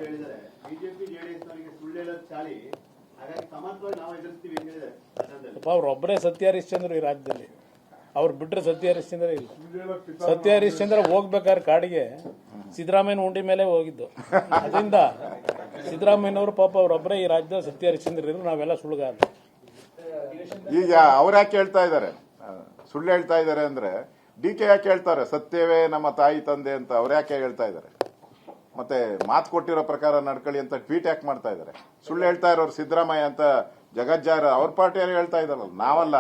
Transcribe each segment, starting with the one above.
ಅವರು ಹೇಳಿದ್ದಾರೆ BJP JDS ನವರಿಗೆ ಸುಳ್ಳು ಹೇಳೋದು ಚಾಲಿ, ಹಾಗಾಗಿ ಸಮಾನವಾಗಿ ನಾವು ಎದುರಿಸ್ತೀವಿ ಅಂತ ಹೇಳಿದ್ದಾರೆ. ಅವ್ರೊಬ್ಬರೇ ಸತ್ಯ ಹರಿಶ್ಚಂದ್ರ ಈ ರಾಜ್ಯದಲ್ಲಿ, ಅವ್ರು ಬಿಟ್ರೆ ಸತ್ಯ ಹರಿಶ್ಚಂದ್ರ ಇಲ್ಲ. ಸತ್ಯ ಹರಿಶ್ಚಂದ್ರ ಹೋಗ್ಬೇಕಾದ್ರೆ ಕಾಡಿಗೆ ಸಿದ್ದರಾಮಯ್ಯನ ಉಂಡಿ ಮೇಲೆ ಹೋಗಿದ್ದು. ಅದರಿಂದ ಸಿದ್ದರಾಮಯ್ಯನವರು ಪಾಪ ಅವರೊಬ್ಬರೇ ಈ ರಾಜ್ಯದ ಸತ್ಯ ಹರಿಶ್ಚಂದ್ರ ಇದ್ರು, ನಾವೆಲ್ಲ ಸುಳ್ಳುಗಾರ. ಈಗ ಅವ್ರು ಯಾಕೆ ಹೇಳ್ತಾ ಇದ್ದಾರೆ, ಸುಳ್ಳು ಹೇಳ್ತಾ ಇದ್ದಾರೆ ಅಂದ್ರೆ ಡಿಕೆ ಯಾಕೆ ಹೇಳ್ತಾರೆ ಸತ್ಯವೇ ನಮ್ಮ ತಾಯಿ ತಂದೆ ಅಂತ ಅವ್ರು ಯಾಕೆ ಹೇಳ್ತಾ ಇದ್ದಾರೆ? ಮತ್ತೆ ಮಾತು ಕೊಟ್ಟಿರೋ ಪ್ರಕಾರ ನಡ್ಕೊಳ್ಳಿ ಅಂತ ಟ್ವೀಟ್ ಯಾಕೆ ಮಾಡ್ತಾ ಇದ್ದಾರೆ? ಸುಳ್ಳು ಹೇಳ್ತಾ ಇರೋರು ಸಿದ್ದರಾಮಯ್ಯ ಅಂತ ಜಗಜ್ಜಾರ ಅವ್ರ ಪಾರ್ಟಿಯವರು ಹೇಳ್ತಾ ಇದಾರಲ್ಲ, ನಾವಲ್ಲ.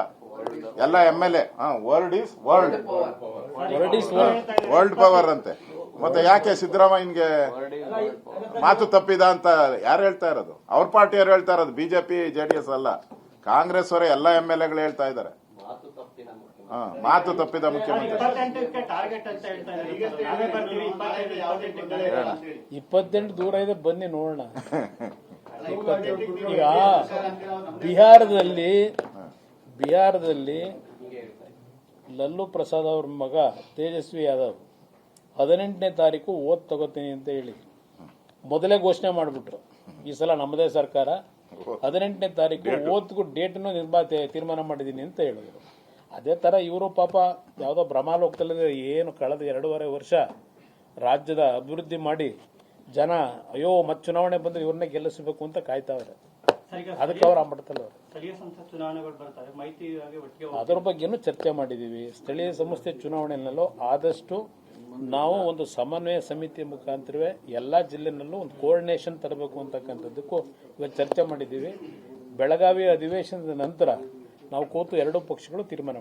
ಎಲ್ಲ MLA world is world power ಅಂತೆ. ಮತ್ತೆ ಯಾಕೆ ಸಿದ್ದರಾಮಯ್ಯನ್ಗೆ ಮಾತು ತಪ್ಪಿದ ಅಂತ ಯಾರು ಹೇಳ್ತಾ ಇರೋದು? ಅವ್ರ ಪಾರ್ಟಿಯವರು ಹೇಳ್ತಾ ಇರೋದು, ಬಿಜೆಪಿ JDS ಅಲ್ಲ, ಕಾಂಗ್ರೆಸ್ ಅವರೇ ಎಲ್ಲ MLAಗಳು ಹೇಳ್ತಾ ಇದ್ದಾರೆ ಮಾತು ತಪ್ಪಿದ ಮುಖ್ಯಮಂತ್ರಿ. 28 ದೂರ ಇದೆ, ಬನ್ನಿ ನೋಡೋಣ. ಈಗ ಬಿಹಾರದಲ್ಲಿ ಲಲ್ಲು ಪ್ರಸಾದ್ ಅವ್ರ ಮಗ ತೇಜಸ್ವಿ ಯಾದವ್ 18ನೇ ತಾರೀಕು ಓದ್ ತಗೋತೀನಿ ಅಂತ ಹೇಳಿ ಮೊದಲೇ ಘೋಷಣೆ ಮಾಡಿಬಿಟ್ರು. ಈ ಸಲ ನಮ್ಮದೇ ಸರ್ಕಾರ 18ನೇ ತಾರೀಕು ಓದ್ಗೂ ಡೇಟ್ನು ತೀರ್ಮಾನ ಮಾಡಿದ್ದೀನಿ ಅಂತ ಹೇಳಿದ್ರು. ಅದೇ ತರ ಇವರು ಪಾಪ ಯಾವುದೋ ಭ್ರಮಾಲೋಕದಲ್ಲಿ ಏನು ಕಳೆದ 2.5 ವರ್ಷ ರಾಜ್ಯದ ಅಭಿವೃದ್ಧಿ ಮಾಡಿ ಜನ ಅಯ್ಯೋ ಮತ್ತೆ ಚುನಾವಣೆ ಬಂದ್ರೆ ಇವ್ರನ್ನೇ ಗೆಲ್ಲಿಸಬೇಕು ಅಂತ ಕಾಯ್ತಾವ್ರೆ. ಅದಕ್ಕೆ ಅವ್ರು ಅಂಬಡ್ತಲ್ಲ. ಅದರ ಬಗ್ಗೆನೂ ಚರ್ಚೆ ಮಾಡಿದೀವಿ. ಸ್ಥಳೀಯ ಸಂಸ್ಥೆ ಚುನಾವಣೆಯಲ್ಲೂ ಆದಷ್ಟು ನಾವು ಒಂದು ಸಮನ್ವಯ ಸಮಿತಿ ಮುಖಾಂತರವೇ ಎಲ್ಲಾ ಜಿಲ್ಲೆನಲ್ಲೂ ಒಂದು ಕೋಆರ್ಡಿನೇಷನ್ ತರಬೇಕು ಅಂತಕ್ಕಂಥದ್ದಕ್ಕೂ ಇವತ್ತು ಚರ್ಚೆ ಮಾಡಿದ್ದೀವಿ. ಬೆಳಗಾವಿ ಅಧಿವೇಶನದ ನಂತರ ನಾವು ಕೂತು ಎರಡೂ ಪಕ್ಷಗಳು ತೀರ್ಮಾನ